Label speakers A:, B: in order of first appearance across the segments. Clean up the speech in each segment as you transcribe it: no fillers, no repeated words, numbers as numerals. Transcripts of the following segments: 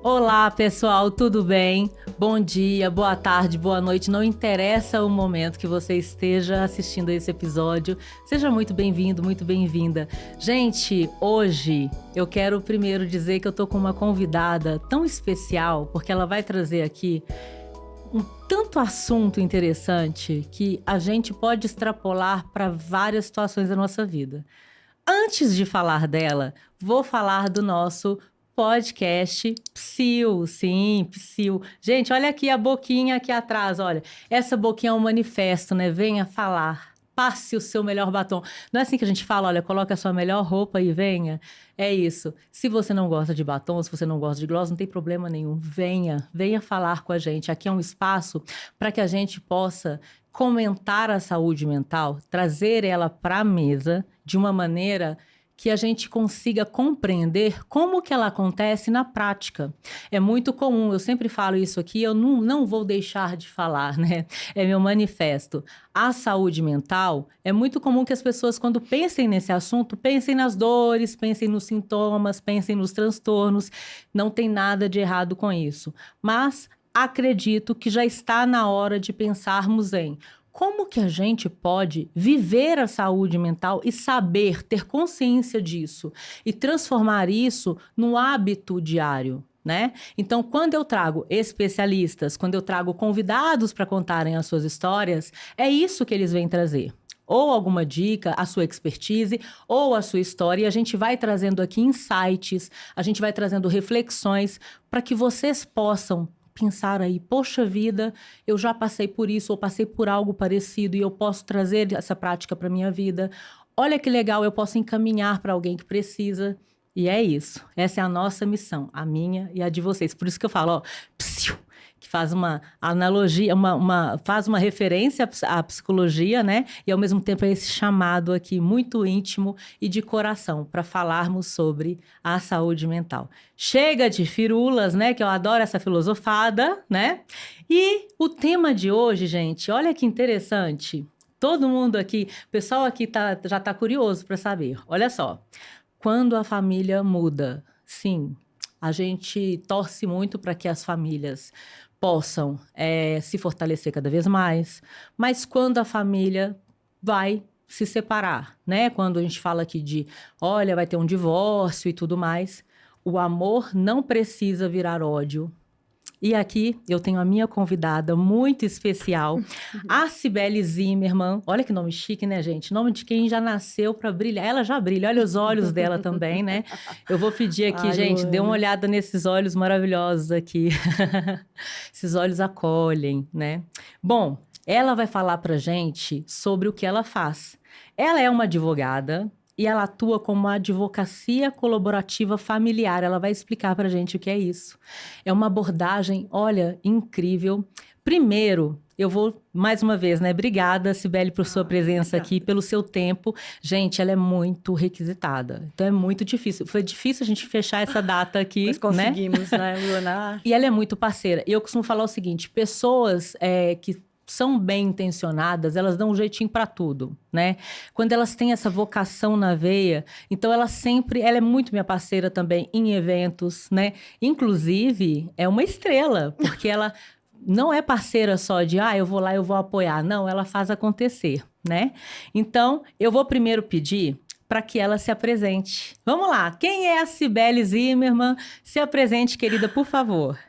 A: Olá, pessoal, tudo bem? Bom dia, boa tarde, boa noite. Não interessa o momento que você esteja assistindo esse episódio. Seja muito bem-vindo, muito bem-vinda. Gente, hoje eu quero primeiro dizer que eu tô com uma convidada tão especial, porque ela vai trazer aqui um tanto assunto interessante que a gente pode extrapolar para várias situações da nossa vida. Antes de falar dela, vou falar do nosso podcast Psil. Sim, Psil. Gente, olha aqui a boquinha aqui atrás, olha. Essa boquinha é um manifesto, né? Venha falar. Passe o seu melhor batom. Não é assim que a gente fala, olha, coloque a sua melhor roupa e venha. É isso. Se você não gosta de batom, se você não gosta de gloss, não tem problema nenhum. Venha falar com a gente. Aqui é um espaço para que a gente possa comentar a saúde mental, trazer ela para a mesa de uma maneira que a gente consiga compreender como que ela acontece na prática. É muito comum, eu sempre falo isso aqui, eu não vou deixar de falar, né? É meu manifesto. A saúde mental, é muito comum que as pessoas, quando pensem nesse assunto, pensem nas dores, pensem nos sintomas, pensem nos transtornos. Não tem nada de errado com isso. Mas acredito que já está na hora de pensarmos em como que a gente pode viver a saúde mental e saber, ter consciência disso e transformar isso no hábito diário, né? Então, quando eu trago especialistas, quando eu trago convidados para contarem as suas histórias, é isso que eles vêm trazer. Ou alguma dica, a sua expertise, ou a sua história, e a gente vai trazendo aqui insights, a gente vai trazendo reflexões para que vocês possam pensar aí, poxa vida, eu já passei por isso, ou passei por algo parecido, e eu posso trazer essa prática para minha vida. Olha que legal, eu posso encaminhar para alguém que precisa. E é isso. Essa é a nossa missão, a minha e a de vocês. Por isso que eu falo, ó, psiu, que faz uma analogia, faz uma referência à psicologia, né? E ao mesmo tempo é esse chamado aqui muito íntimo e de coração para falarmos sobre a saúde mental. Chega de firulas, né? Que eu adoro essa filosofada, né? E o tema de hoje, gente, olha que interessante. Todo mundo aqui, o pessoal aqui já está curioso para saber. Olha só, quando a família muda, sim, a gente torce muito para que as famílias possam se fortalecer cada vez mais, mas quando a família vai se separar, né? Quando a gente fala aqui de, olha, vai ter um divórcio e tudo mais, o amor não precisa virar ódio. E aqui eu tenho a minha convidada muito especial, a Cibele Zimmermann. Olha que nome chique, né, gente? Nome de quem já nasceu para brilhar. Ela já brilha, olha os olhos dela também, né? Eu vou pedir aqui,
B: Ai,
A: gente, dê uma
B: Luana.
A: olhada nesses olhos maravilhosos aqui. Esses olhos acolhem, né? Bom, ela vai falar pra gente sobre o que ela faz. Ela é uma advogada e ela atua como uma advocacia colaborativa familiar. Ela vai explicar pra gente o que é isso. É uma abordagem, olha, incrível. Primeiro, eu vou, mais uma vez, né? Obrigada, Cibele, por sua presença
B: Obrigada.
A: aqui, pelo seu tempo. Gente, ela é muito requisitada. Então, é muito difícil. Foi difícil a gente fechar essa data
B: Mas
A: aqui, né?
B: conseguimos, né, Luana?
A: E ela é muito parceira. E eu costumo falar o seguinte: pessoas que são bem intencionadas, elas dão um jeitinho para tudo, né? Quando elas têm essa vocação na veia, então ela é muito minha parceira também em eventos, né? Inclusive, é uma estrela, porque ela não é parceira só de, eu vou lá, eu vou apoiar. Não, ela faz acontecer, né? Então, eu vou primeiro pedir para que ela se apresente. Vamos lá, quem é a Cibele Zimmermann? Se apresente, querida, por favor.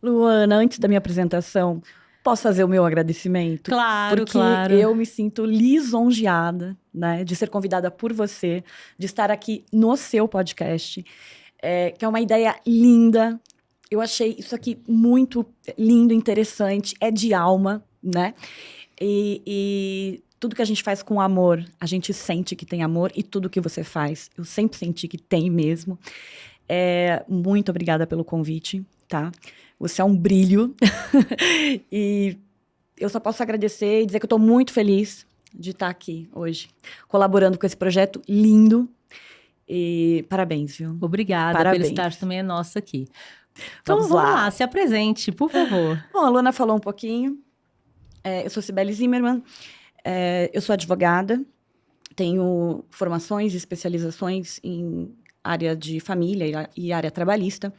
B: Luana, antes da minha apresentação, posso fazer o meu agradecimento?
A: Claro,
B: Porque
A: claro.
B: eu me sinto lisonjeada, né, de ser convidada por você, de estar aqui no seu podcast, que é uma ideia linda. Eu achei isso aqui muito lindo, interessante, é de alma, né? E tudo que a gente faz com amor, a gente sente que tem amor, e tudo que você faz, eu sempre senti que tem mesmo. Muito obrigada pelo convite, tá? Você é um brilho. E eu só posso agradecer e dizer que eu estou muito feliz de estar aqui hoje, colaborando com esse projeto lindo. E parabéns, viu?
A: Obrigada, pelo
B: Parabéns.
A: estar também é nossa aqui. Então
B: Vamos
A: vamos
B: lá.
A: lá, se apresente, por favor.
B: Bom, a Luana falou um pouquinho. Eu sou Cibele Zimmermann, eu sou advogada, tenho formações e especializações em área de família e área trabalhista,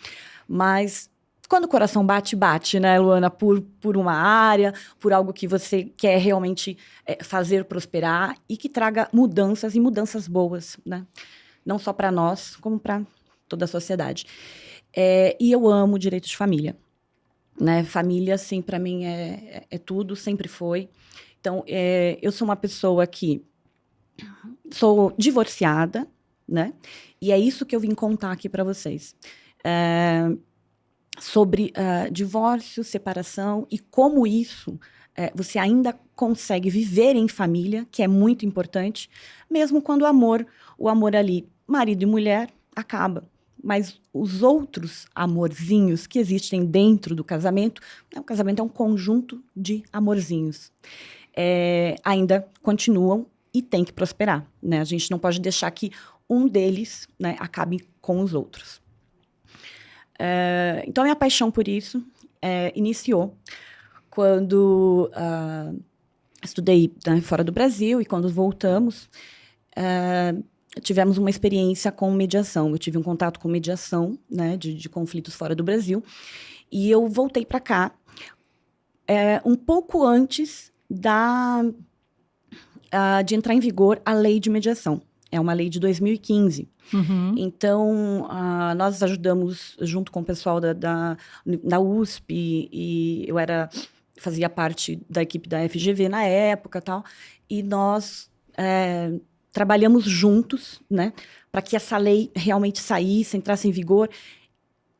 B: mas quando o coração bate, bate, né, Luana, por uma área, por algo que você quer realmente fazer prosperar e que traga mudanças e mudanças boas, né? Não só para nós, como para toda a sociedade. E eu amo direito de família, né? Família, assim, para mim é tudo, sempre foi. Então, eu sou uma pessoa que sou divorciada, né? E é isso que eu vim contar aqui para vocês. Sobre divórcio, separação e como isso você ainda consegue viver em família, que é muito importante, mesmo quando o amor ali, marido e mulher, acaba. Mas os outros amorzinhos que existem dentro do casamento, né, o casamento é um conjunto de amorzinhos, ainda continuam e tem que prosperar, né? A gente não pode deixar que um deles, né, acabe com os outros. Então, a minha paixão por isso iniciou quando estudei, né, fora do Brasil, e quando voltamos, tivemos uma experiência com mediação. Eu tive um contato com mediação, né, de conflitos fora do Brasil, e eu voltei para cá um pouco antes de entrar em vigor a lei de mediação. É uma lei de 2015.
A: Uhum.
B: Então, nós ajudamos junto com o pessoal da USP, e eu fazia parte da equipe da FGV na época, tal, e nós trabalhamos juntos, né, para que essa lei realmente saísse, entrasse em vigor,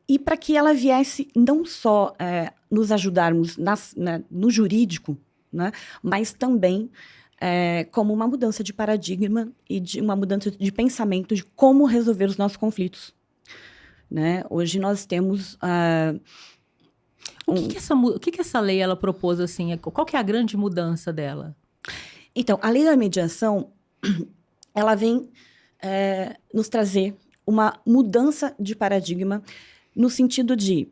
B: e para que ela viesse não só nos ajudarmos no jurídico, né, mas também como uma mudança de paradigma e de uma mudança de pensamento de como resolver os nossos conflitos, né? Hoje nós temos
A: O que essa lei ela propôs assim? Qual que é a grande mudança dela?
B: Então, a lei da mediação, ela vem nos trazer uma mudança de paradigma no sentido de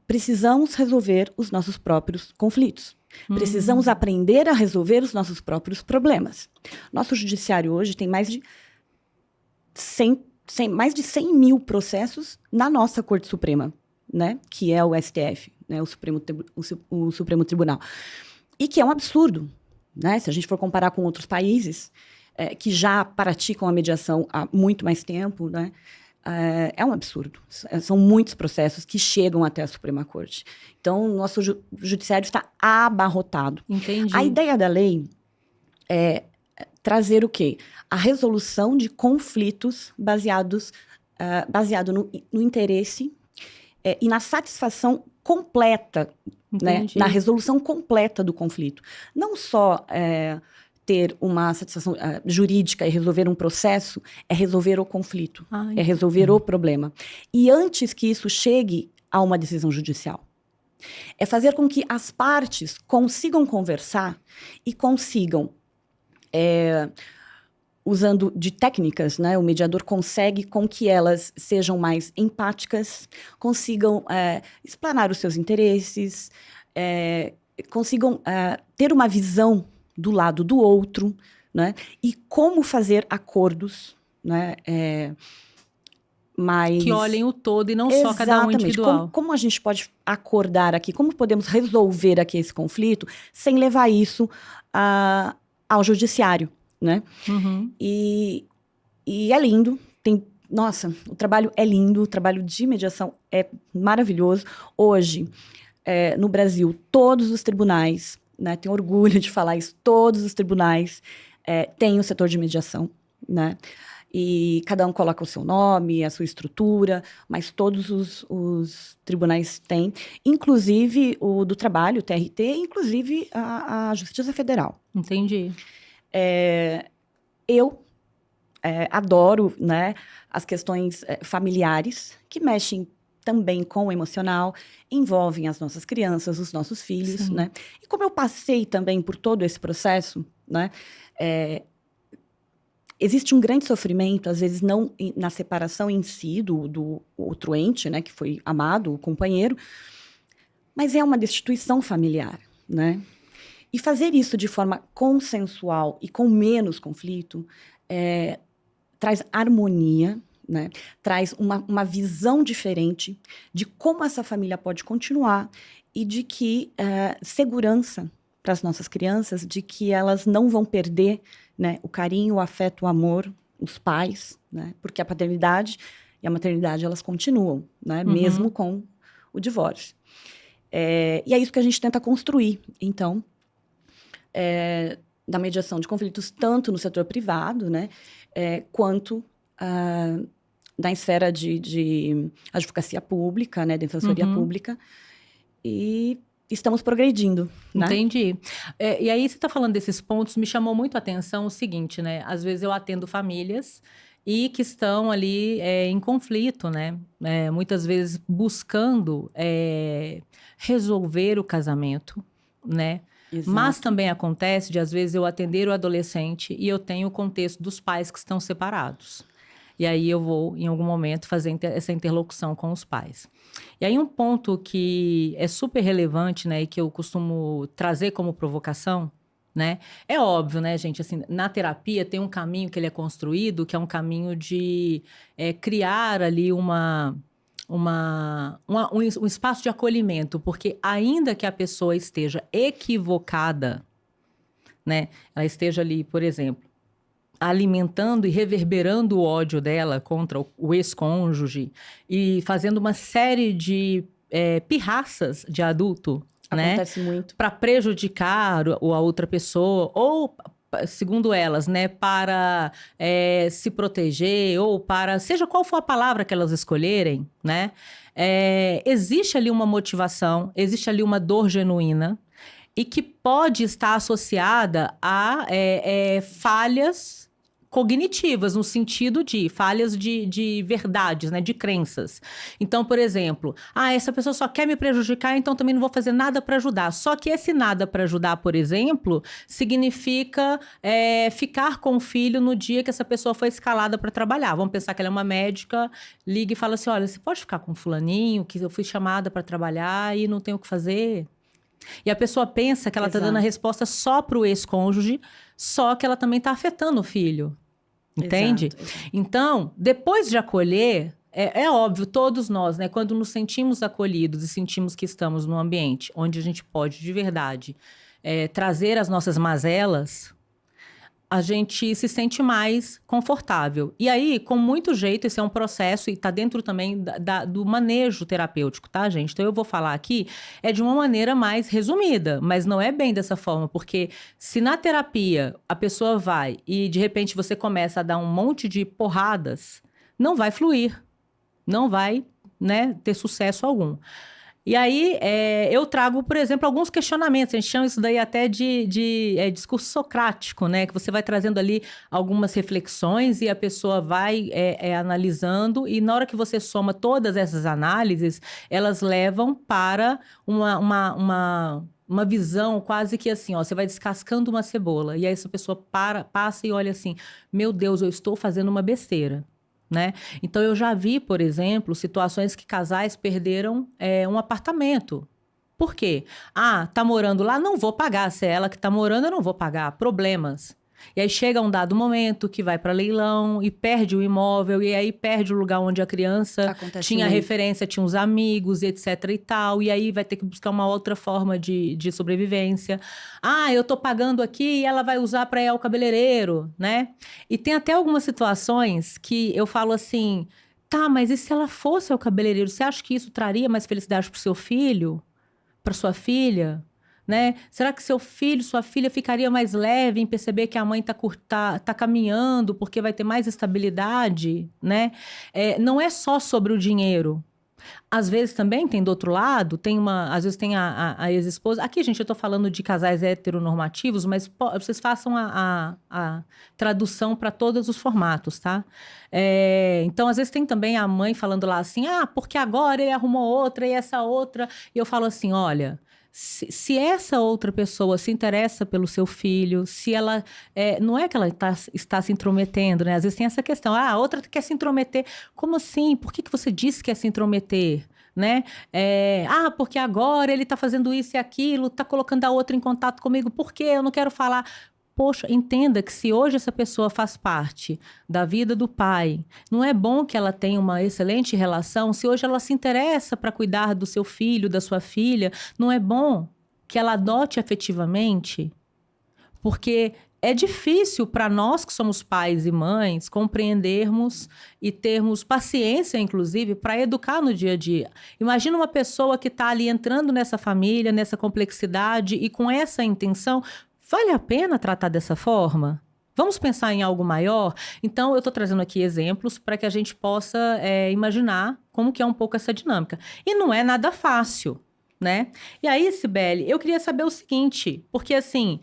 B: precisamos resolver os nossos próprios conflitos. Precisamos aprender a resolver os nossos próprios problemas. Nosso judiciário hoje tem mais de 100 mil processos na nossa Corte Suprema, né? Que é o STF, né? o Supremo Tribunal. E que é um absurdo, né? Se a gente for comparar com outros países que já praticam a mediação há muito mais tempo, né? É um absurdo. São muitos processos que chegam até a Suprema Corte. Então, o nosso judiciário está abarrotado.
A: Entendi.
B: A ideia da lei é trazer o quê? A resolução de conflitos baseado no interesse e na satisfação completa, né? Na resolução completa do conflito. Não só ter uma satisfação jurídica e resolver um processo, é resolver o conflito, é resolver o problema. E antes que isso chegue a uma decisão judicial. É fazer com que as partes consigam conversar e consigam, usando de técnicas, né, o mediador consegue com que elas sejam mais empáticas, consigam explanar os seus interesses, consigam ter uma visão do lado do outro, né? E como fazer acordos, né?
A: Que olhem o todo e não só cada um individual.
B: Como a gente pode acordar aqui, como podemos resolver aqui esse conflito sem levar isso ao judiciário, né?
A: Uhum.
B: E é lindo, nossa, o trabalho é lindo, o trabalho de mediação é maravilhoso. Hoje, no Brasil, todos os tribunais, né, tenho orgulho de falar isso, todos os tribunais têm o setor de mediação, né? E cada um coloca o seu nome, a sua estrutura, mas todos os tribunais têm, inclusive o do trabalho, o TRT, inclusive a Justiça Federal.
A: Entendi.
B: Eu adoro, né, as questões familiares, que mexem também com o emocional, envolvem as nossas crianças, os nossos filhos,
A: Sim.
B: né? E como eu passei também por todo esse processo, né, existe um grande sofrimento, às vezes não na separação em si do outro ente, né, que foi amado, o companheiro, mas é uma destituição familiar, né? E fazer isso de forma consensual e com menos conflito traz harmonia, né? Traz uma visão diferente de como essa família pode continuar e de que segurança para as nossas crianças, de que elas não vão perder, né, o carinho, o afeto, o amor, os pais, né? Porque a paternidade e a maternidade, elas continuam, né? Mesmo com o divórcio. E é isso que a gente tenta construir, então, da mediação de conflitos, tanto no setor privado, né, quanto da esfera de advocacia pública, né, defensoria pública, e estamos progredindo, né?
A: Entendi. E aí, você está falando desses pontos, me chamou muito a atenção o seguinte, né? Às vezes eu atendo famílias e que estão ali em conflito, né? Muitas vezes buscando resolver o casamento, né?
B: Exato.
A: Mas também acontece de, às vezes, eu atender o adolescente e eu tenho o contexto dos pais que estão separados. E aí eu vou, em algum momento, fazer essa interlocução com os pais. E aí um ponto que é super relevante, né, e que eu costumo trazer como provocação, né, é óbvio, né, gente, assim, na terapia tem um caminho que ele é construído, que é um caminho de criar ali um espaço de acolhimento, porque ainda que a pessoa esteja equivocada, né, ela esteja ali, por exemplo, alimentando e reverberando o ódio dela contra o ex-cônjuge e fazendo uma série de pirraças de adulto,
B: Acontece
A: né?
B: muito.
A: Para prejudicar a outra pessoa ou, segundo elas, né, para se proteger ou para, seja qual for a palavra que elas escolherem, né? Existe ali uma motivação, existe ali uma dor genuína e que pode estar associada a falhas cognitivas, no sentido de falhas de verdades, né, de crenças. Então, por exemplo, essa pessoa só quer me prejudicar, então também não vou fazer nada para ajudar. Só que esse nada para ajudar, por exemplo, significa ficar com o filho no dia que essa pessoa foi escalada para trabalhar. Vamos pensar que ela é uma médica, liga e fala assim, olha, você pode ficar com fulaninho, que eu fui chamada para trabalhar e não tenho o que fazer? E a pessoa pensa que ela está dando a resposta só para o ex-cônjuge, só que ela também está afetando o filho. Entende?
B: Exato.
A: Então, depois de acolher, é óbvio, todos nós, né? Quando nos sentimos acolhidos e sentimos que estamos num ambiente onde a gente pode, de verdade, trazer as nossas mazelas, a gente se sente mais confortável. E aí, com muito jeito, esse é um processo e está dentro também do manejo terapêutico, tá, gente? Então, eu vou falar aqui de uma maneira mais resumida, mas não é bem dessa forma, porque se na terapia a pessoa vai e, de repente, você começa a dar um monte de porradas, não vai fluir, não vai, né, ter sucesso algum. E aí, eu trago, por exemplo, alguns questionamentos. A gente chama isso daí até de discurso socrático, né? Que você vai trazendo ali algumas reflexões e a pessoa vai analisando. E na hora que você soma todas essas análises, elas levam para uma visão quase que assim, ó, você vai descascando uma cebola. E aí essa pessoa passa e olha assim, meu Deus, eu estou fazendo uma besteira. Né? Então, eu já vi, por exemplo, situações que casais perderam um apartamento. Por quê? Tá morando lá, não vou pagar. Se é ela que tá morando, eu não vou pagar. Problemas. E aí chega um dado momento que vai para leilão e perde o imóvel, e aí perde o lugar onde a criança tinha referência, tinha uns amigos, etc e tal, e aí vai ter que buscar uma outra forma de sobrevivência. Eu tô pagando aqui e ela vai usar para ir ao cabeleireiro, né? E tem até algumas situações que eu falo assim, tá, mas e se ela fosse ao cabeleireiro, você acha que isso traria mais felicidade pro seu filho? Para sua filha? Né? Será que seu filho, sua filha ficaria mais leve em perceber que a mãe tá caminhando porque vai ter mais estabilidade, né? Não é só sobre o dinheiro. Às vezes também tem do outro lado, às vezes tem a ex-esposa. Aqui, gente, eu tô falando de casais heteronormativos, mas vocês façam a tradução para todos os formatos, tá? Então, às vezes tem também a mãe falando lá assim, porque agora ele arrumou outra e essa outra. E eu falo assim, olha, se essa outra pessoa se interessa pelo seu filho, se ela... não é que ela está se intrometendo, né? Às vezes tem essa questão, a outra quer se intrometer. Como assim? Por que você disse que quer se intrometer? Né? Porque agora ele está fazendo isso e aquilo, está colocando a outra em contato comigo. Por quê? Eu não quero falar. Poxa, entenda que se hoje essa pessoa faz parte da vida do pai, não é bom que ela tenha uma excelente relação? Se hoje ela se interessa para cuidar do seu filho, da sua filha, não é bom que ela adote afetivamente? Porque é difícil para nós que somos pais e mães compreendermos e termos paciência, inclusive, para educar no dia a dia. Imagina uma pessoa que está ali entrando nessa família, nessa complexidade e com essa intenção. Vale a pena tratar dessa forma? Vamos pensar em algo maior? Então, eu estou trazendo aqui exemplos para que a gente possa imaginar como que é um pouco essa dinâmica. E não é nada fácil, né? E aí, Cibele, eu queria saber o seguinte, porque assim,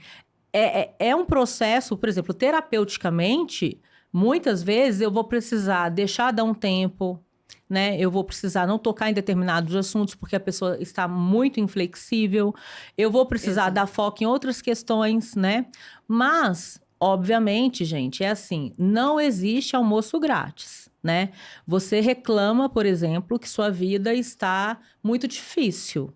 A: é um processo, por exemplo, terapeuticamente, muitas vezes eu vou precisar deixar dar um tempo, né? Eu vou precisar não tocar em determinados assuntos porque a pessoa está muito inflexível. Eu vou precisar dar foco em outras questões, né? Mas, obviamente, gente, é assim, não existe almoço grátis, né? Você reclama, por exemplo, que sua vida está muito difícil,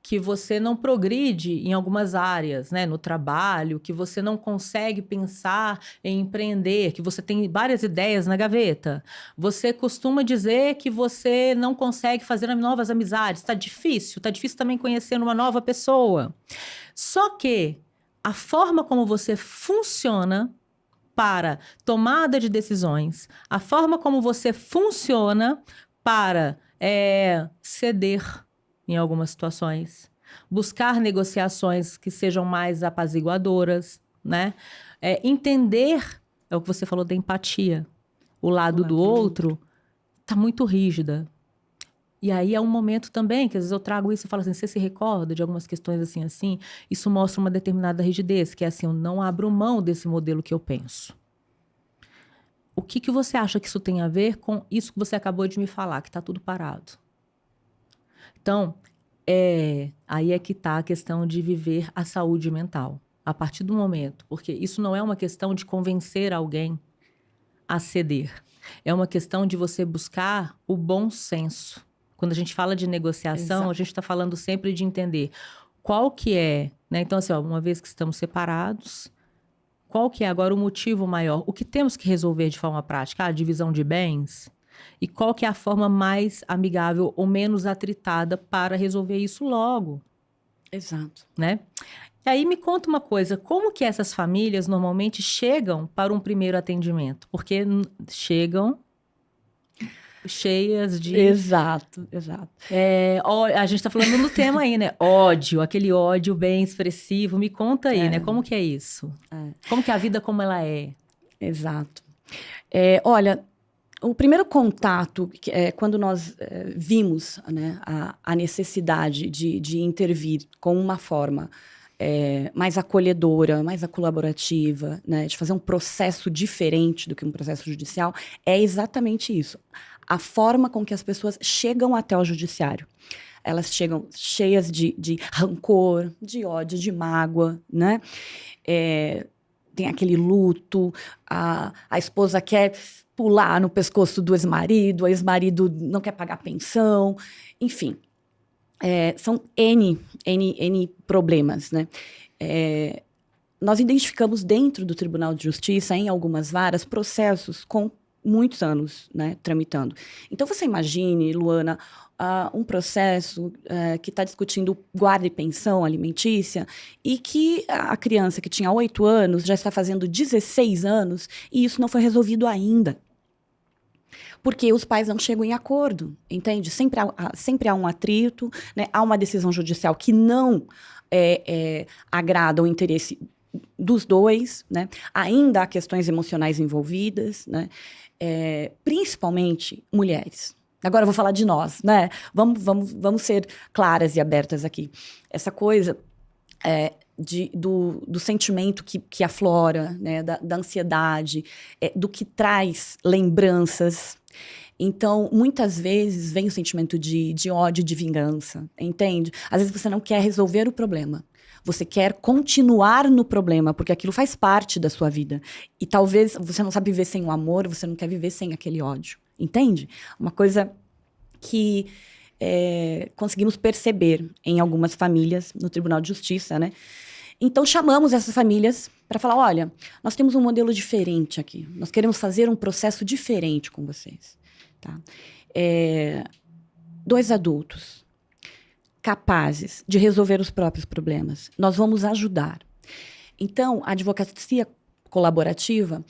A: que você não progride em algumas áreas, né, no trabalho, que você não consegue pensar em empreender, que você tem várias ideias na gaveta. Você costuma dizer que você não consegue fazer novas amizades, está difícil também conhecer uma nova pessoa. Só que a forma como você funciona para tomada de decisões, a forma como você funciona para ceder em algumas situações, buscar negociações que sejam mais apaziguadoras, né? Entender, é o que você falou da empatia, o lado do outro está muito rígida. E aí é um momento também que às vezes eu trago isso e falo assim, você se recorda de algumas questões assim, isso mostra uma determinada rigidez, que é assim, eu não abro mão desse modelo que eu penso. O que você acha que isso tem a ver com isso que você acabou de me falar, que está tudo parado? Então, aí é que está a questão de viver a saúde mental. A partir do momento, porque isso não é uma questão de convencer alguém a ceder. É uma questão de você buscar o bom senso. Quando a gente fala de negociação, exato, a gente está falando sempre de entender qual que é, né? Então, assim, uma vez que estamos separados, qual que é agora o motivo maior? O que temos que resolver de forma prática? A divisão de bens? E qual que é a forma mais amigável ou menos atritada para resolver isso logo?
B: Exato.
A: Né? E aí me conta uma coisa, como que essas famílias normalmente chegam para um primeiro atendimento? Porque chegam cheias de...
B: Exato.
A: A gente está falando no tema aí, né? Ódio, aquele ódio bem expressivo. Me conta aí, né? Como que é isso? Como que é a vida como ela é?
B: Exato. Olha... O primeiro contato, quando nós vimos, né, a necessidade de intervir com uma forma mais acolhedora, mais colaborativa, né, de fazer um processo diferente do que um processo judicial, é exatamente isso. A forma com que as pessoas chegam até o judiciário. Elas chegam cheias de rancor, de ódio, de mágoa, né? Tem aquele luto, a esposa quer pular no pescoço do ex-marido, o ex-marido não quer pagar pensão, enfim. São N problemas, né? Nós identificamos dentro do Tribunal de Justiça, em algumas varas, processos com muitos anos, né, tramitando. Então, você imagine, Luana, um processo que está discutindo guarda e pensão alimentícia e que a criança que tinha 8 anos já está fazendo 16 anos e isso não foi resolvido ainda. Porque os pais não chegam em acordo, entende? Sempre há um atrito, né? Há uma decisão judicial que não agrada o interesse dos dois, né? Ainda há questões emocionais envolvidas, né? Principalmente mulheres. Agora eu vou falar de nós, né? Vamos ser claras e abertas aqui. Essa coisa do sentimento que aflora, né? Da ansiedade, do que traz lembranças. Então, muitas vezes vem o sentimento de ódio, de vingança, entende? Às vezes você não quer resolver o problema. Você quer continuar no problema, porque aquilo faz parte da sua vida. E talvez você não sabe viver sem o amor, você não quer viver sem aquele ódio. Entende? Uma coisa que conseguimos perceber em algumas famílias no Tribunal de Justiça, né? Então, chamamos essas famílias para falar, olha, nós temos um modelo diferente aqui. Nós queremos fazer um processo diferente com vocês. Tá? 2 adultos capazes de resolver os próprios problemas. Nós vamos ajudar. Então, a advocacia colaborativa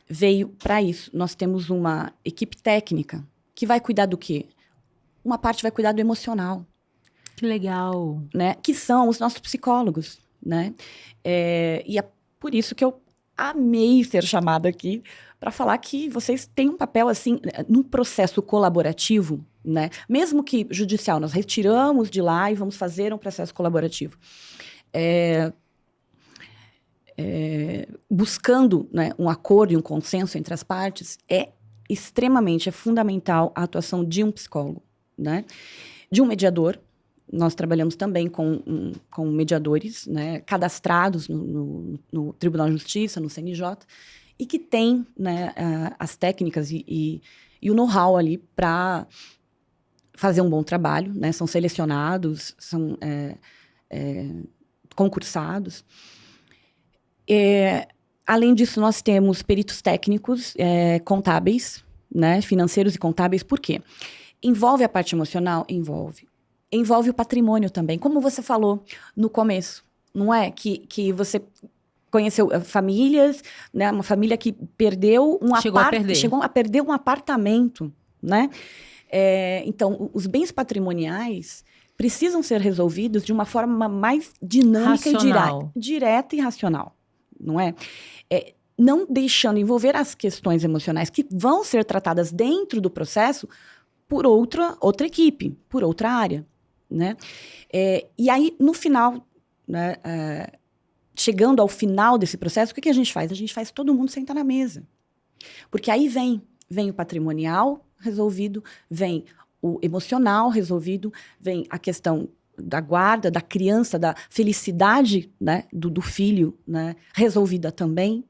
B: veio para isso. Nós temos uma equipe técnica que vai cuidar do quê? Uma parte vai cuidar do emocional.
A: Que legal.
B: Né? Que são os nossos psicólogos. Né? E é por isso que eu amei ser chamada aqui para falar que vocês têm um papel, assim, num processo colaborativo, né? Mesmo que judicial, nós retiramos de lá e vamos fazer um processo colaborativo. Buscando, né, um acordo e um consenso entre as partes, é fundamental a atuação de um psicólogo, né? De um mediador. Nós trabalhamos também com mediadores, né, cadastrados no Tribunal de Justiça, no CNJ, e que tem, né, as técnicas e o know-how ali para fazer um bom trabalho, né? São selecionados, são concursados. Além disso, nós temos peritos técnicos, contábeis, né, financeiros e contábeis. Por quê? Envolve a parte emocional? Envolve o patrimônio também. Como você falou no começo, não é? Que você conheceu famílias, né? Uma família que perdeu chegou a perder um apartamento, né? Então, os bens patrimoniais precisam ser resolvidos de uma forma mais dinâmica e direta e racional, não é? Não deixando envolver as questões emocionais que vão ser tratadas dentro do processo por outra equipe, por outra área, né? E aí, no final, né, chegando ao final desse processo, o que a gente faz? A gente faz todo mundo sentar na mesa. Porque aí vem o patrimonial resolvido, vem o emocional resolvido, vem a questão da guarda, da criança, da felicidade, né, do filho, né, resolvida também,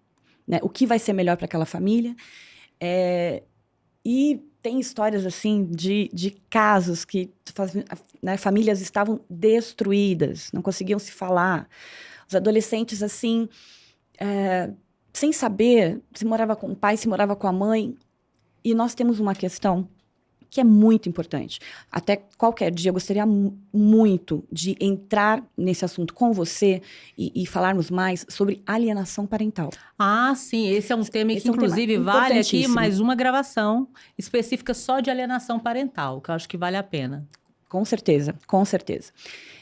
B: né, o que vai ser melhor para aquela família. E tem histórias, assim, de casos que, né, famílias estavam destruídas, não conseguiam se falar. Os adolescentes, assim, sem saber se morava com o pai, se morava com a mãe. E nós temos uma questão que é muito importante. Até qualquer dia eu gostaria muito de entrar nesse assunto com você e falarmos mais sobre alienação parental.
A: Ah, sim. Esse é um tema que, inclusive, vale aqui mais uma gravação específica só de alienação parental, que eu acho que vale a pena.
B: Com certeza, com certeza.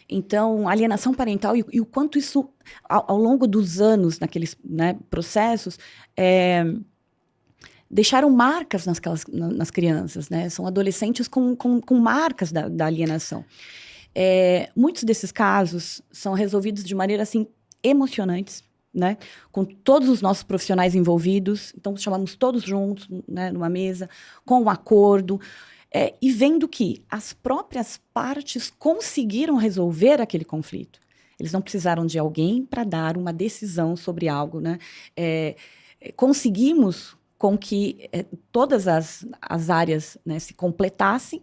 B: Então, alienação parental e o quanto isso, ao longo dos anos, naqueles, né, processos, deixaram marcas nas crianças, né? São adolescentes com marcas da alienação. Muitos desses casos são resolvidos de maneira, assim, emocionantes, né? Com todos os nossos profissionais envolvidos. Então, chamamos todos juntos, né, numa mesa, com um acordo. E vendo que as próprias partes conseguiram resolver aquele conflito. Eles não precisaram de alguém para dar uma decisão sobre algo, né? Conseguimos com que todas as áreas, né, se completassem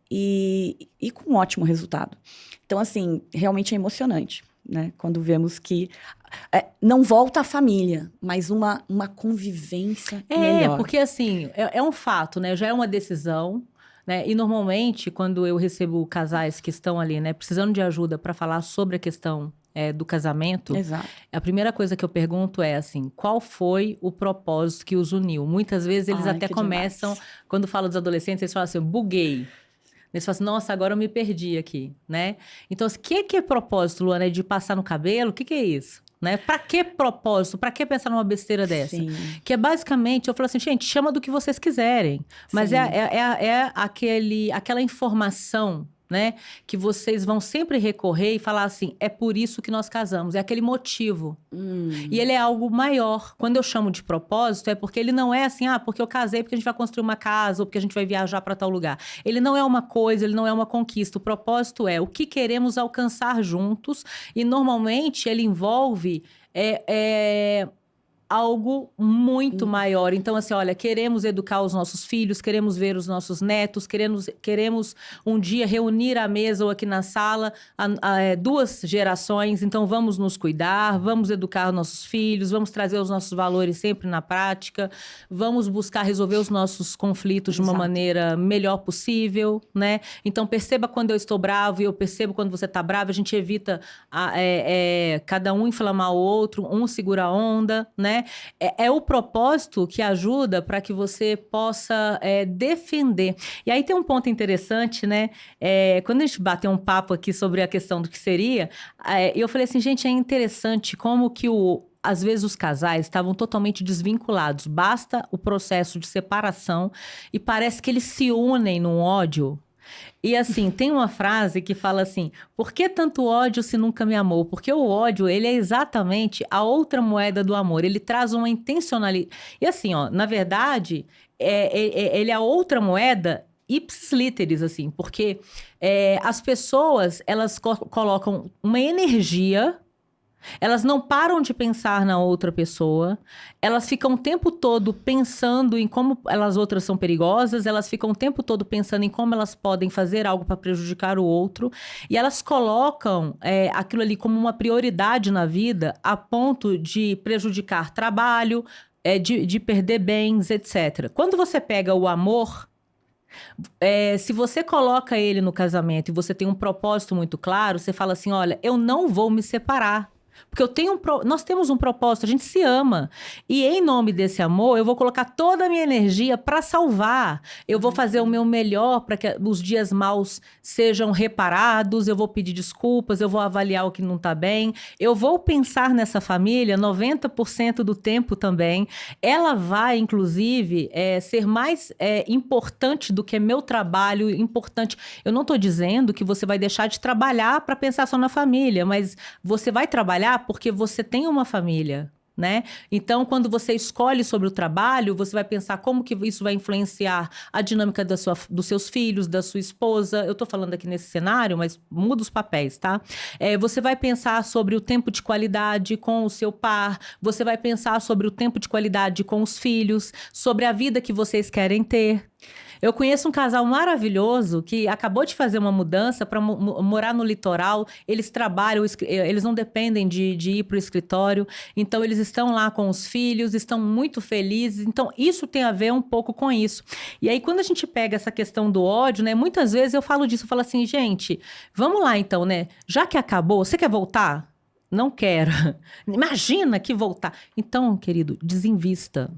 B: e com um ótimo resultado. Então, assim, realmente é emocionante, né? Quando vemos que não volta a família, mas uma convivência melhor.
A: Porque, assim, é um fato, né? Já é uma decisão, né? E, normalmente, quando eu recebo casais que estão ali, né, precisando de ajuda para falar sobre a questão do casamento,
B: Exato.
A: A primeira coisa que eu pergunto é assim, qual foi o propósito que os uniu? Muitas vezes eles até começam, quando falam dos adolescentes, eles falam assim, eu buguei. Eles falam assim, nossa, agora eu me perdi aqui, né? Então, o que é propósito, Luana? É de passar no cabelo? O que é isso? Né? Para que propósito? Para que pensar numa besteira dessa?
B: Sim.
A: Que é basicamente, eu falo assim, gente, chama do que vocês quiserem. Mas
B: Sim.
A: Aquela informação, né, que vocês vão sempre recorrer e falar assim, é por isso que nós casamos, é aquele motivo. E ele é algo maior. Quando eu chamo de propósito, é porque ele não é assim, porque eu casei porque a gente vai construir uma casa ou porque a gente vai viajar para tal lugar. Ele não é uma coisa, ele não é uma conquista. O propósito é o que queremos alcançar juntos e, normalmente, ele envolve algo muito maior. Então, assim, olha, queremos educar os nossos filhos, queremos ver os nossos netos, queremos um dia reunir à mesa ou aqui na sala 2 gerações. Então, vamos nos cuidar, vamos educar os nossos filhos, vamos trazer os nossos valores sempre na prática, vamos buscar resolver os nossos conflitos de uma maneira melhor possível, né? Então, perceba quando eu estou bravo e eu percebo quando você está bravo. A gente evita cada um inflamar o outro, um segura a onda, né? É o propósito que ajuda para que você possa defender. E aí tem um ponto interessante, né? Quando a gente bateu um papo aqui sobre a questão do que seria, eu falei assim, gente, é interessante como que às vezes os casais estavam totalmente desvinculados. Basta o processo de separação e parece que eles se unem num ódio. E assim, tem uma frase que fala assim, por que tanto ódio se nunca me amou? Porque o ódio, ele é exatamente a outra moeda do amor. Ele traz uma intencionalidade. E assim, ó, na verdade, ele é a outra moeda ipsis literis, assim. Porque as pessoas, elas colocam uma energia... Elas não param de pensar na outra pessoa, elas ficam o tempo todo pensando em como elas outras são perigosas, elas ficam o tempo todo pensando em como elas podem fazer algo para prejudicar o outro, e elas colocam aquilo ali como uma prioridade na vida a ponto de prejudicar trabalho, de perder bens, etc. Quando você pega o amor... se você coloca ele no casamento e você tem um propósito muito claro, você fala assim, olha, eu não vou me separar. Porque nós temos um propósito, a gente se ama. E em nome desse amor, eu vou colocar toda a minha energia para salvar. Eu vou fazer o meu melhor para que os dias maus sejam reparados, eu vou pedir desculpas, eu vou avaliar o que não está bem. Eu vou pensar nessa família 90% do tempo também. Ela vai, inclusive, ser mais importante do que meu trabalho, importante. Eu não estou dizendo que você vai deixar de trabalhar para pensar só na família, mas você vai trabalhar porque você tem uma família, né? Então, quando você escolhe sobre o trabalho, você vai pensar como que isso vai influenciar a dinâmica dos seus filhos, da sua esposa. Eu tô falando aqui nesse cenário, mas muda os papéis, tá? Você vai pensar sobre o tempo de qualidade com o seu par, você vai pensar sobre o tempo de qualidade com os filhos, sobre a vida que vocês querem ter. Eu conheço um casal maravilhoso que acabou de fazer uma mudança para morar no litoral. Eles trabalham, eles não dependem de ir para o escritório. Então, eles estão lá com os filhos, estão muito felizes. Então, isso tem a ver um pouco com isso. E aí, quando a gente pega essa questão do ódio, né? Muitas vezes eu falo disso, eu falo assim, gente, vamos lá então, né? Já que acabou, você quer voltar? Não quero. Imagina que voltar. Então, querido, desinvista.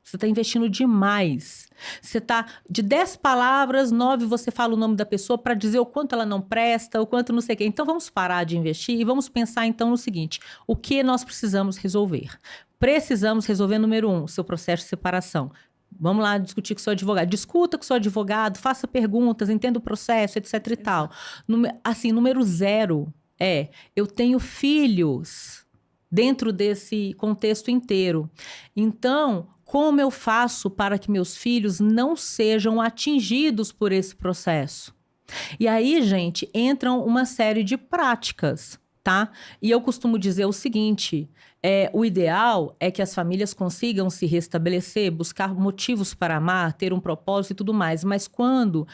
A: Você está investindo demais. Você está, de 10 palavras, 9 você fala o nome da pessoa para dizer o quanto ela não presta, o quanto não sei o quê. Então, vamos parar de investir e vamos pensar, então, no seguinte. O que nós precisamos resolver? Precisamos resolver, número 1, seu processo de separação. Vamos lá discutir com o seu advogado. Discuta com o seu advogado, faça perguntas, entenda o processo, etc e tal. Assim, número 0 eu tenho filhos dentro desse contexto inteiro. Então... como eu faço para que meus filhos não sejam atingidos por esse processo? E aí, gente, entram uma série de práticas, tá? E eu costumo dizer o seguinte, o ideal é que as famílias consigam se restabelecer, buscar motivos para amar, ter um propósito e tudo mais. Mas quando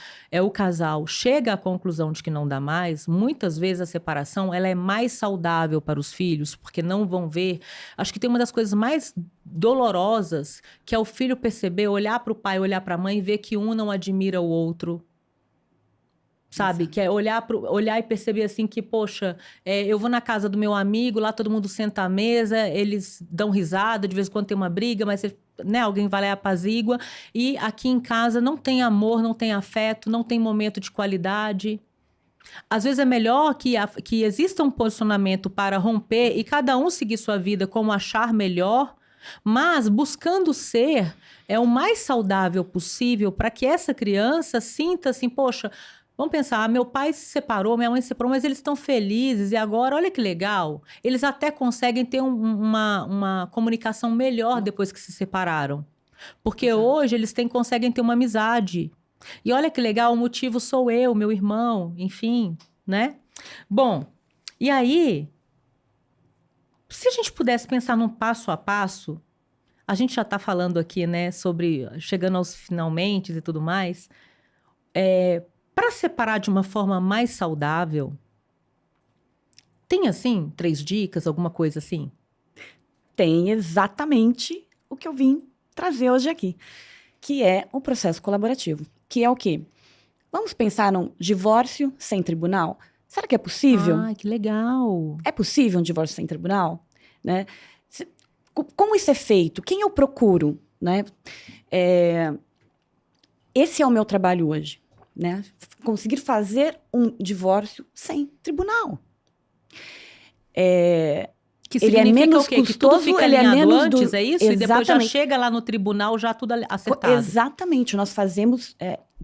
A: o casal chega à conclusão de que não dá mais, muitas vezes a separação ela é mais saudável para os filhos, porque não vão ver... Acho que tem uma das coisas mais dolorosas, que é o filho perceber, olhar para o pai, olhar para a mãe e ver que um não admira o outro. Sabe? Exato. Que é olhar e perceber assim que, poxa, eu vou na casa do meu amigo, lá todo mundo senta à mesa, eles dão risada, de vez em quando tem uma briga, mas né, alguém vai lá e apazigua. E aqui em casa não tem amor, não tem afeto, não tem momento de qualidade. Às vezes é melhor que exista um posicionamento para romper e cada um seguir sua vida como achar melhor, mas buscando ser o mais saudável possível para que essa criança sinta assim, poxa... Vamos pensar, meu pai se separou, minha mãe se separou, mas eles estão felizes e agora, olha que legal, eles até conseguem ter uma comunicação melhor depois que se separaram. Porque exato. Hoje eles conseguem ter uma amizade. E olha que legal, o motivo sou eu, meu irmão, enfim, né? Bom, e aí, se a gente pudesse pensar num passo a passo, a gente já está falando aqui, né, sobre chegando aos finalmente e tudo mais. Para separar de uma forma mais saudável, tem, assim, 3 dicas, alguma coisa assim?
B: Tem exatamente o que eu vim trazer hoje aqui, que é o processo colaborativo. Que é o quê? Vamos pensar num divórcio sem tribunal? Será que é possível?
A: Ah, que legal!
B: É possível um divórcio sem tribunal? Né? Como isso é feito? Quem eu procuro? Né? Esse é o meu trabalho hoje. Né? Conseguir fazer um divórcio sem tribunal.
A: Que
B: ele
A: significa
B: é menos
A: o quê?
B: custoso,
A: Que tudo fica
B: ele
A: alinhado
B: é menos
A: antes, é isso?
B: Exatamente.
A: E depois já chega lá no tribunal já tudo acertado.
B: Exatamente. Nós fazemos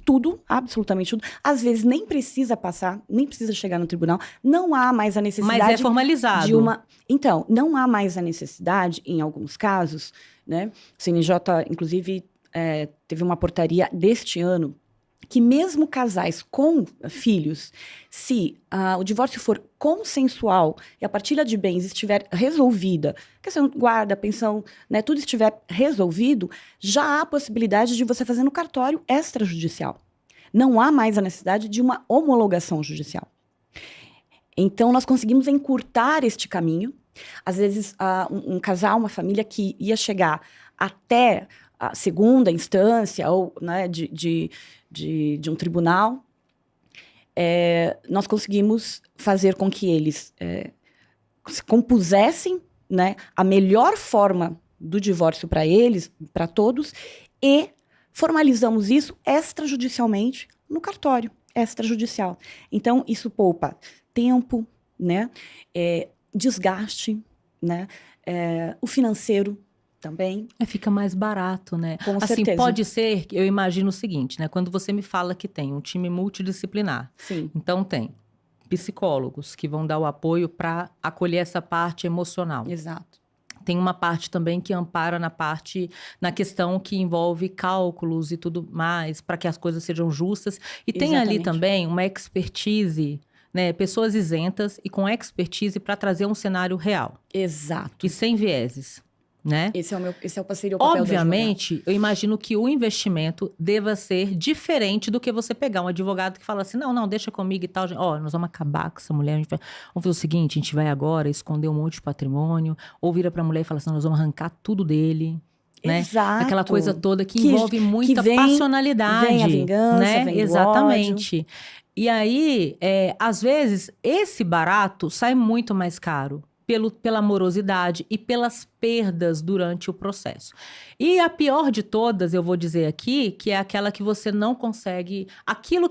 B: tudo, absolutamente tudo. Às vezes nem precisa passar, nem precisa chegar no tribunal. Não há mais a necessidade...
A: Mas é formalizado.
B: Então, não há mais a necessidade, em alguns casos, né? O CNJ, inclusive, teve uma portaria deste ano que mesmo casais com filhos, se o divórcio for consensual e a partilha de bens estiver resolvida, questão de guarda, pensão, né, tudo estiver resolvido, já há a possibilidade de você fazer no cartório extrajudicial. Não há mais a necessidade de uma homologação judicial. Então, nós conseguimos encurtar este caminho. Às vezes, um casal, uma família que ia chegar até a segunda instância ou, né, de um tribunal, nós conseguimos fazer com que eles compusessem, né, a melhor forma do divórcio para eles, para todos, e formalizamos isso extrajudicialmente no cartório extrajudicial. Então, isso poupa tempo, né, desgaste, né, o financeiro também.
A: Fica mais barato, né?
B: Com
A: assim,
B: certeza.
A: Pode ser, eu imagino o seguinte, né? Quando você me fala que tem um time multidisciplinar,
B: Sim.
A: Então tem psicólogos que vão dar o apoio para acolher essa parte emocional.
B: Exato.
A: Tem uma parte também que ampara na questão que envolve cálculos e tudo mais, para que as coisas sejam justas. E tem ali também uma expertise, né? Pessoas isentas e com expertise para trazer um cenário real.
B: Exato.
A: E sem vieses. Né?
B: Esse é o papel
A: Obviamente, eu imagino que o investimento deva ser diferente do que você pegar um advogado que fala assim, não, deixa comigo e tal. Nós vamos acabar com essa mulher, vamos fazer o seguinte, a gente vai agora esconder um monte de patrimônio, ou vira pra mulher e fala assim, nós vamos arrancar tudo dele. Né?
B: Exato.
A: Aquela coisa toda que envolve muita passionalidade.
B: Vem a vingança,
A: né?
B: vem
A: Exatamente.
B: do ódio.
A: E aí, às vezes, esse barato sai muito mais caro. Pela morosidade e pelas perdas durante o processo. E a pior de todas, eu vou dizer aqui, que é aquela que você não consegue...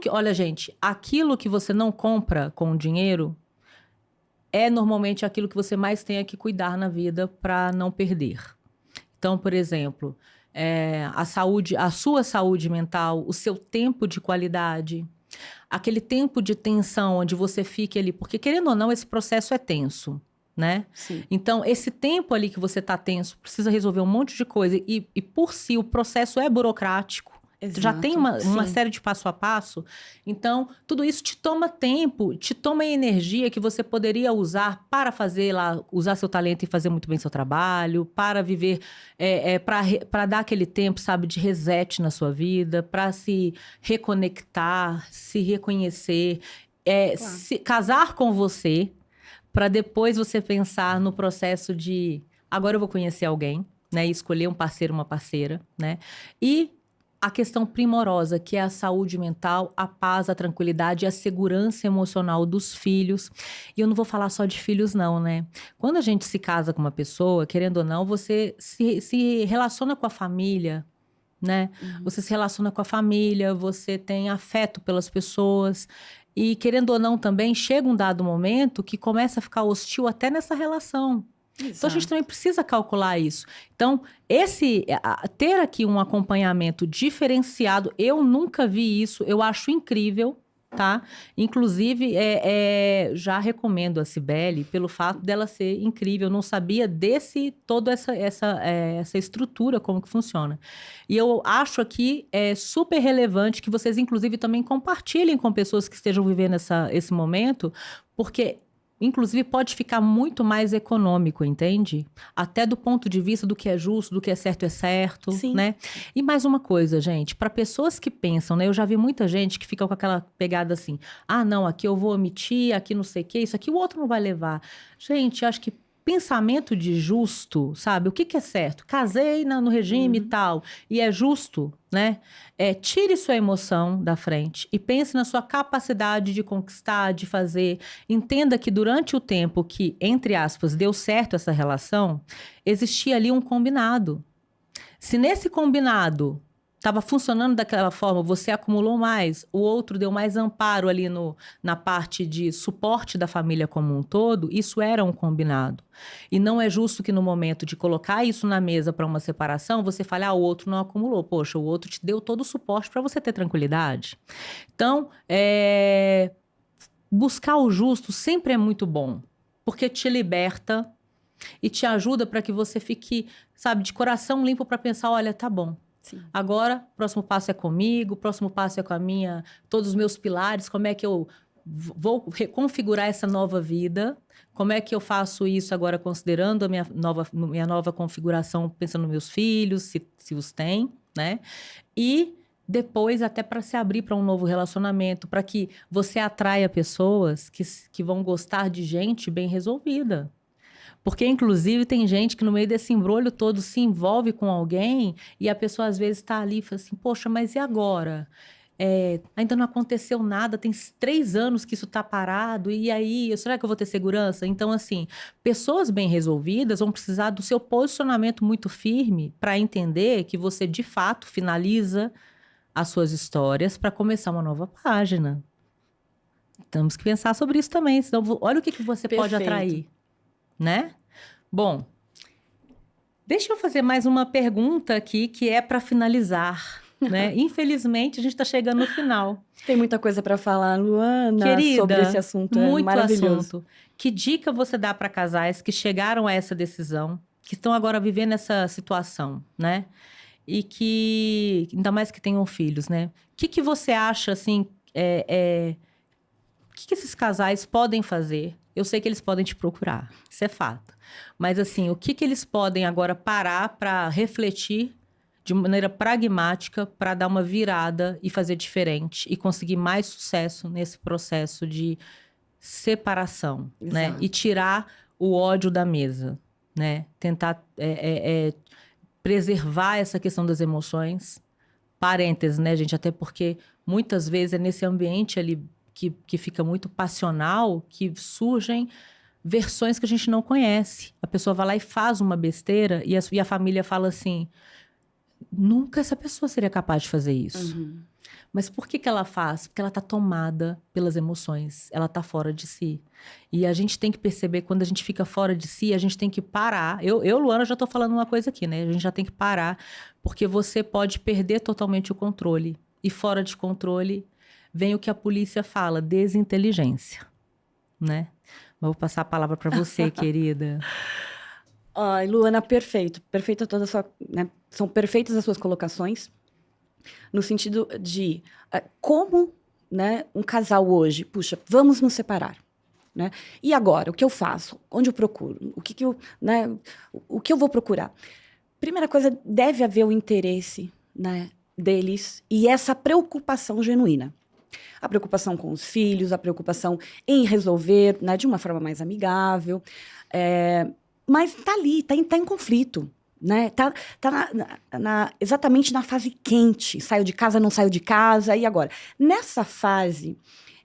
A: Olha, gente, aquilo que você não compra com o dinheiro é normalmente aquilo que você mais tem que cuidar na vida para não perder. Então, por exemplo, a sua saúde mental, o seu tempo de qualidade, aquele tempo de tensão onde você fique ali, porque querendo ou não, esse processo é tenso. Né?
B: Sim.
A: Então, esse tempo ali que você está tenso, precisa resolver um monte de coisa e por si o processo é burocrático.
B: Exato.
A: Já tem uma série de passo a passo. Então, tudo isso te toma tempo, te toma energia que você poderia usar para usar seu talento e fazer muito bem seu trabalho, para viver, para dar aquele tempo, sabe, de reset na sua vida, para se reconectar, se reconhecer, se casar com você, para depois você pensar no processo de agora eu vou conhecer alguém, né? E escolher um parceiro, uma parceira, né? E a questão primorosa, que é a saúde mental, a paz, a tranquilidade e a segurança emocional dos filhos. E eu não vou falar só de filhos, não, né? Quando a gente se casa com uma pessoa, querendo ou não, você se relaciona com a família, né?
B: Uhum.
A: Você se relaciona com a família, você tem afeto pelas pessoas. E, querendo ou não, também chega um dado momento que começa a ficar hostil até nessa relação.
B: Exato.
A: Então, a gente também precisa calcular isso. Então, ter aqui um acompanhamento diferenciado, eu nunca vi isso, eu acho incrível, tá? Inclusive, já recomendo a Cibele pelo fato dela ser incrível. Eu não sabia toda essa estrutura, como que funciona. E eu acho aqui super relevante que vocês, inclusive, também compartilhem com pessoas que estejam vivendo esse momento, porque inclusive, pode ficar muito mais econômico, entende? Até do ponto de vista do que é justo, do que é certo,
B: Sim.
A: né? E mais uma coisa, gente, para pessoas que pensam, né? Eu já vi muita gente que fica com aquela pegada assim, ah, não, aqui eu vou omitir, aqui não sei o que, isso aqui o outro não vai levar. Gente, acho que pensamento de justo, sabe? O que que é certo? Casei no regime e tal, e é justo, né? Tire sua emoção da frente e pense na sua capacidade de conquistar, de fazer. Entenda que durante o tempo que, entre aspas, deu certo essa relação, existia ali um combinado. Se nesse combinado estava funcionando daquela forma, você acumulou mais, o outro deu mais amparo ali na parte de suporte da família como um todo, isso era um combinado. E não é justo que no momento de colocar isso na mesa para uma separação, você fale, o outro não acumulou. Poxa, o outro te deu todo o suporte para você ter tranquilidade. Então, buscar o justo sempre é muito bom, porque te liberta e te ajuda para que você fique, sabe, de coração limpo para pensar, olha, tá bom.
B: Sim.
A: Agora, o próximo passo é comigo, o próximo passo é com todos os meus pilares, como é que eu vou reconfigurar essa nova vida, como é que eu faço isso agora considerando a minha nova configuração, pensando nos meus filhos, se os tem, né? E depois até para se abrir para um novo relacionamento, para que você atraia pessoas que vão gostar de gente bem resolvida. Porque, inclusive, tem gente que no meio desse embrolho todo se envolve com alguém e a pessoa às vezes está ali e fala assim, poxa, mas e agora? Ainda não aconteceu nada, tem 3 anos que isso está parado, e aí, será que eu vou ter segurança? Então, assim, pessoas bem resolvidas vão precisar do seu posicionamento muito firme para entender que você, de fato, finaliza as suas histórias para começar uma nova página. Temos que pensar sobre isso também, senão olha o que você pode atrair. Né? Bom, deixa eu fazer mais uma pergunta aqui que é para finalizar, né? Infelizmente, a gente está chegando no final.
B: Tem muita coisa para falar, Luana,
A: querida,
B: sobre esse assunto,
A: muito
B: maravilhoso.
A: Assunto. Que dica você dá para casais que chegaram a essa decisão, que estão agora vivendo essa situação, né? E que, ainda mais que tenham filhos, né? O que você acha, assim, o que esses casais podem fazer? Eu sei que eles podem te procurar, isso é fato. Mas, assim, o que eles podem agora parar para refletir de maneira pragmática para dar uma virada e fazer diferente e conseguir mais sucesso nesse processo de separação, né? E tirar o ódio da mesa, né? Tentar preservar essa questão das emoções. Parênteses, né, gente? Até porque muitas vezes é nesse ambiente ali que fica muito passional, que surgem versões que a gente não conhece. A pessoa vai lá e faz uma besteira e a família fala assim, nunca essa pessoa seria capaz de fazer isso.
B: Uhum.
A: Mas por que ela faz? Porque ela está tomada pelas emoções, ela está fora de si. E a gente tem que perceber, quando a gente fica fora de si, a gente tem que parar. Eu Luana, já estou falando uma coisa aqui, né? A gente já tem que parar, porque você pode perder totalmente o controle. E fora de controle, vem o que a polícia fala, desinteligência, né? Mas vou passar a palavra para você, querida.
B: Ai, Luana, perfeito. Perfeita toda a sua, né? São perfeitas as suas colocações, no sentido de como, né, um casal hoje, puxa, vamos nos separar, né? E agora, o que eu faço? Onde eu procuro? O que eu, né, o que eu vou procurar? Primeira coisa, deve haver o interesse, né, deles e essa preocupação genuína. A preocupação com os filhos, a preocupação em resolver, né, de uma forma mais amigável. Mas tá ali, tá em conflito, né? Tá exatamente na fase quente. Saio de casa, não saio de casa, e agora? Nessa fase,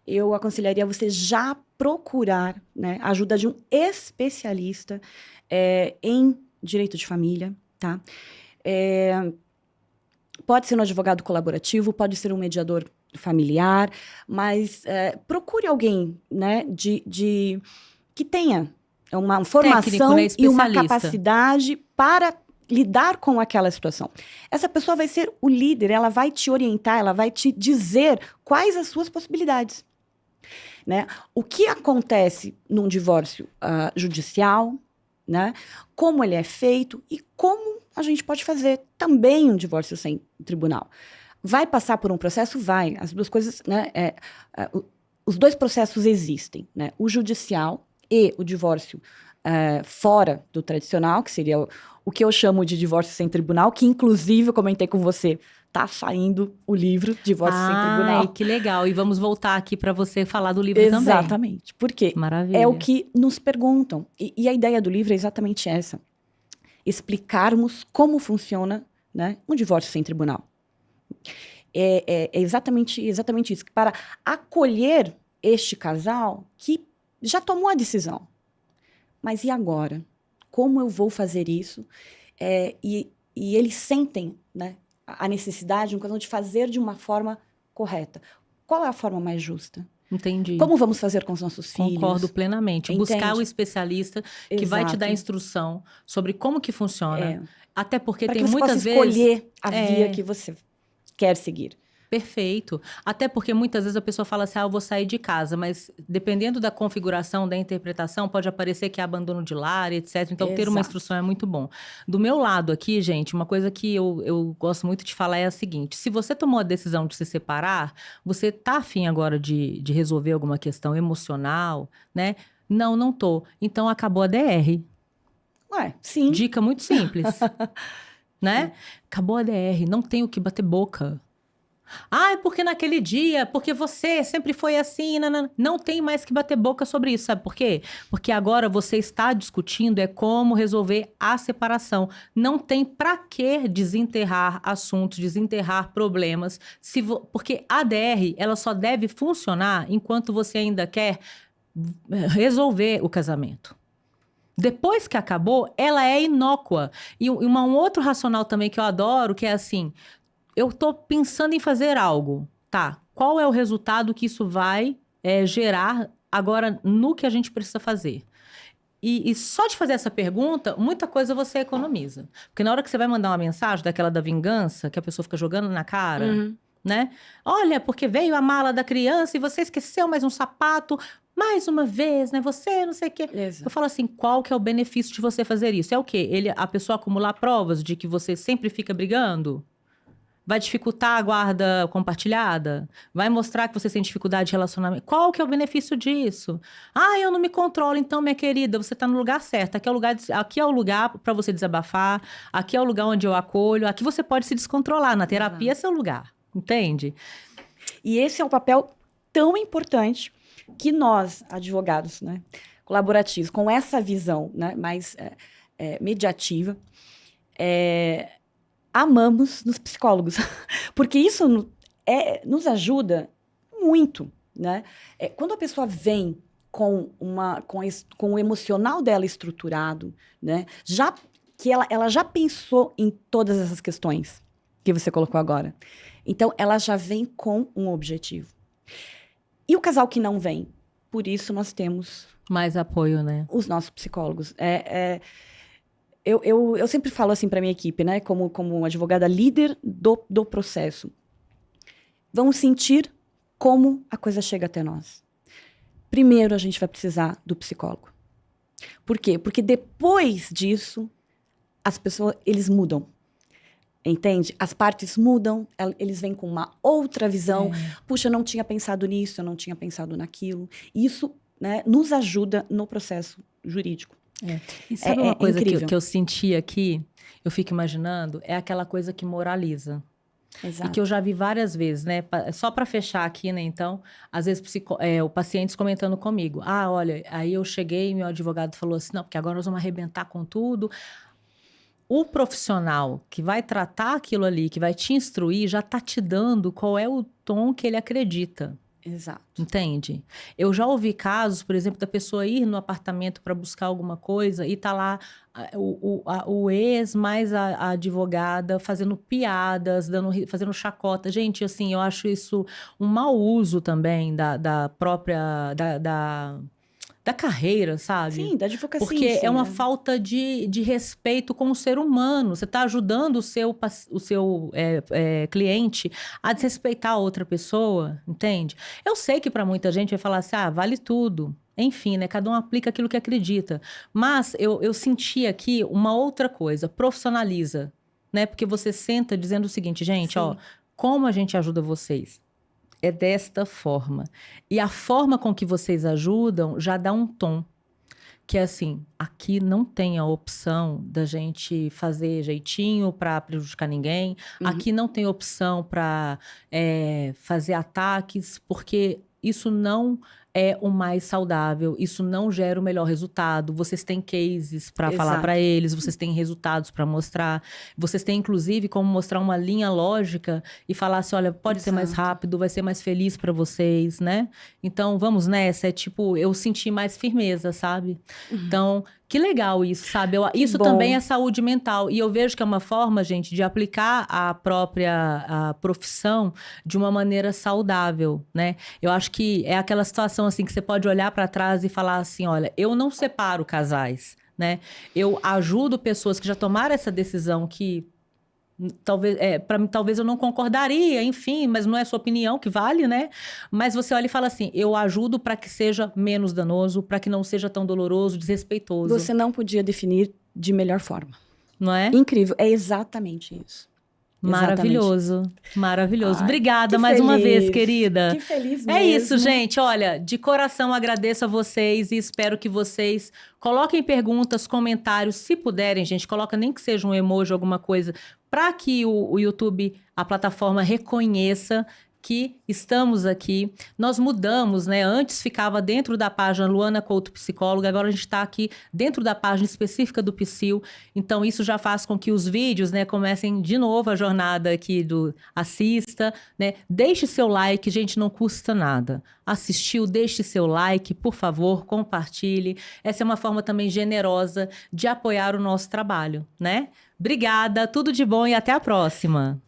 B: eu aconselharia você já procurar, né, a ajuda de um especialista em direito de família, tá? Pode ser um advogado colaborativo, pode ser um mediador familiar, mas procure alguém, né, que tenha uma formação, né, e uma capacidade para lidar com aquela situação. Essa pessoa vai ser o líder, ela vai te orientar, ela vai te dizer quais as suas possibilidades, né? O que acontece num divórcio judicial, né? Como ele é feito e como a gente pode fazer também um divórcio sem tribunal. Vai passar por um processo? Vai. As duas coisas, né? Os dois processos existem, né? O judicial e o divórcio fora do tradicional, que seria o que eu chamo de divórcio sem tribunal, que inclusive eu comentei com você, tá saindo o livro Divórcio Sem Tribunal.
A: Ai, que legal. E vamos voltar aqui para você falar do livro também.
B: Exatamente, porque
A: Maravilha.
B: é o que nos perguntam. E a ideia do livro é exatamente essa. Explicarmos como funciona, né, um divórcio sem tribunal. É exatamente isso. Para acolher este casal que já tomou a decisão. Mas e agora? Como eu vou fazer isso? E eles sentem, né, a necessidade, de fazer de uma forma correta. Qual é a forma mais justa?
A: Entendi.
B: Como vamos fazer com os nossos filhos?
A: Concordo plenamente.
B: Entende?
A: Buscar o especialista que
B: Exato.
A: vai te dar instrução sobre como que funciona. Até porque tem
B: que você
A: muitas
B: possa
A: vezes...
B: escolher a via que você quer seguir.
A: Perfeito. Até porque muitas vezes a pessoa fala assim, eu vou sair de casa, mas dependendo da configuração, da interpretação, pode aparecer que é abandono de lar, etc. Então, ter uma instrução é muito bom. Do meu lado aqui, gente, uma coisa que eu gosto muito de falar é a seguinte, se você tomou a decisão de se separar, você tá afim agora de resolver alguma questão emocional, né? Não tô. Então, acabou a DR.
B: Sim.
A: Dica muito simples, né? Acabou a DR, não tem o que bater boca. É porque naquele dia, porque você sempre foi assim, não tem mais que bater boca sobre isso, sabe por quê? Porque agora você está discutindo como resolver a separação. Não tem pra que desenterrar assuntos, desenterrar problemas, porque a DR, ela só deve funcionar enquanto você ainda quer resolver o casamento. Depois que acabou, ela é inócua. E um outro racional também que eu adoro, que é assim... Eu tô pensando em fazer algo, tá? Qual é o resultado que isso vai gerar agora no que a gente precisa fazer? E só de fazer essa pergunta, muita coisa você economiza. Porque na hora que você vai mandar uma mensagem daquela da vingança, que a pessoa fica jogando na cara, né? Olha, porque veio a mala da criança e você esqueceu mais um sapato, mais uma vez, né? Você não sei o quê.
B: Exato.
A: Eu falo assim, qual que é o benefício de você fazer isso? É o quê? A pessoa acumular provas de que você sempre fica brigando? Vai dificultar a guarda compartilhada? Vai mostrar que você tem dificuldade de relacionamento? Qual que é o benefício disso? Eu não me controlo. Então, minha querida, você está no lugar certo. Aqui é o lugar para você desabafar. Aqui é o lugar onde eu acolho. Aqui você pode se descontrolar. Na terapia, esse é o lugar. Entende?
B: E esse é um papel tão importante que nós, advogados, né, colaborativos, com essa visão, né, mais mediativa, amamos nos psicólogos, porque isso nos ajuda muito, né? Quando a pessoa vem com o emocional dela estruturado, né? Ela já pensou em todas essas questões que você colocou agora. Então, ela já vem com um objetivo. E o casal que não vem? Por isso nós temos...
A: mais apoio, né?
B: Os nossos psicólogos. Eu sempre falo assim para minha equipe, né? Como advogada líder do processo. Vamos sentir como a coisa chega até nós. Primeiro, a gente vai precisar do psicólogo. Por quê? Porque depois disso, as pessoas, eles mudam. Entende? As partes mudam, eles vêm com uma outra visão. Puxa, eu não tinha pensado nisso, eu não tinha pensado naquilo. Isso, né, nos ajuda no processo jurídico.
A: E sabe uma coisa que eu senti aqui, eu fico imaginando, é aquela coisa que moraliza.
B: Exato.
A: E que eu já vi várias vezes, né? Só para fechar aqui, né? Então, às vezes o pacientes comentando comigo. Olha, aí eu cheguei e meu advogado falou assim, não, porque agora nós vamos arrebentar com tudo. O profissional que vai tratar aquilo ali, que vai te instruir, já tá te dando qual é o tom que ele acredita.
B: Exato.
A: Entende? Eu já ouvi casos, por exemplo, da pessoa ir no apartamento para buscar alguma coisa e tá lá o ex mais a advogada fazendo piadas, fazendo chacota. Gente, assim, eu acho isso um mau uso também da própria... da carreira, sabe?
B: Sim, da advocacia.
A: Porque é uma falta de respeito com o ser humano. Você está ajudando o seu cliente a desrespeitar a outra pessoa, entende? Eu sei que para muita gente vai falar assim, vale tudo. Enfim, né? Cada um aplica aquilo que acredita. Mas eu senti aqui uma outra coisa, profissionaliza, né? Porque você senta dizendo o seguinte, gente, como a gente ajuda vocês? É desta forma. E a forma com que vocês ajudam já dá um tom. que é assim, aqui não tem a opção da gente fazer jeitinho para prejudicar ninguém, aqui não tem opção para fazer ataques, porque isso não é o mais saudável, isso não gera o melhor resultado. Vocês têm cases para falar para eles, vocês têm resultados para mostrar, vocês têm inclusive como mostrar uma linha lógica e falar assim, olha, pode ser mais rápido, vai ser mais feliz para vocês, né? Então, vamos nessa, é tipo, eu senti mais firmeza, sabe? Então, que legal isso, sabe? Isso também é saúde mental. E eu vejo que é uma forma, gente, de aplicar a própria profissão de uma maneira saudável, né? Eu acho que é aquela situação assim que você pode olhar para trás e falar assim, olha, eu não separo casais, né? Eu ajudo pessoas que já tomaram essa decisão que talvez, para mim, talvez eu não concordaria, enfim, mas não é sua opinião que vale, né? Mas você olha e fala assim, eu ajudo para que seja menos danoso, para que não seja tão doloroso, desrespeitoso.
B: Você não podia definir de melhor forma.
A: Não é?
B: Incrível, é exatamente isso.
A: Maravilhoso, maravilhoso.
B: Ai,
A: obrigada mais uma vez, querida.
B: Que feliz mesmo.
A: É isso, gente. Olha, de coração agradeço a vocês e espero que vocês coloquem perguntas, comentários, se puderem, gente, coloca nem que seja um emoji, alguma coisa, para que o YouTube, a plataforma, reconheça que estamos aqui. Nós mudamos, né? Antes ficava dentro da página Luana Couto Psicóloga, agora a gente está aqui dentro da página específica do Psyll. Então, isso já faz com que os vídeos, né, comecem de novo a jornada aqui do assista, né? Deixe seu like, gente, não custa nada. Assistiu, deixe seu like, por favor, compartilhe. Essa é uma forma também generosa de apoiar o nosso trabalho, né? Obrigada, tudo de bom e até a próxima.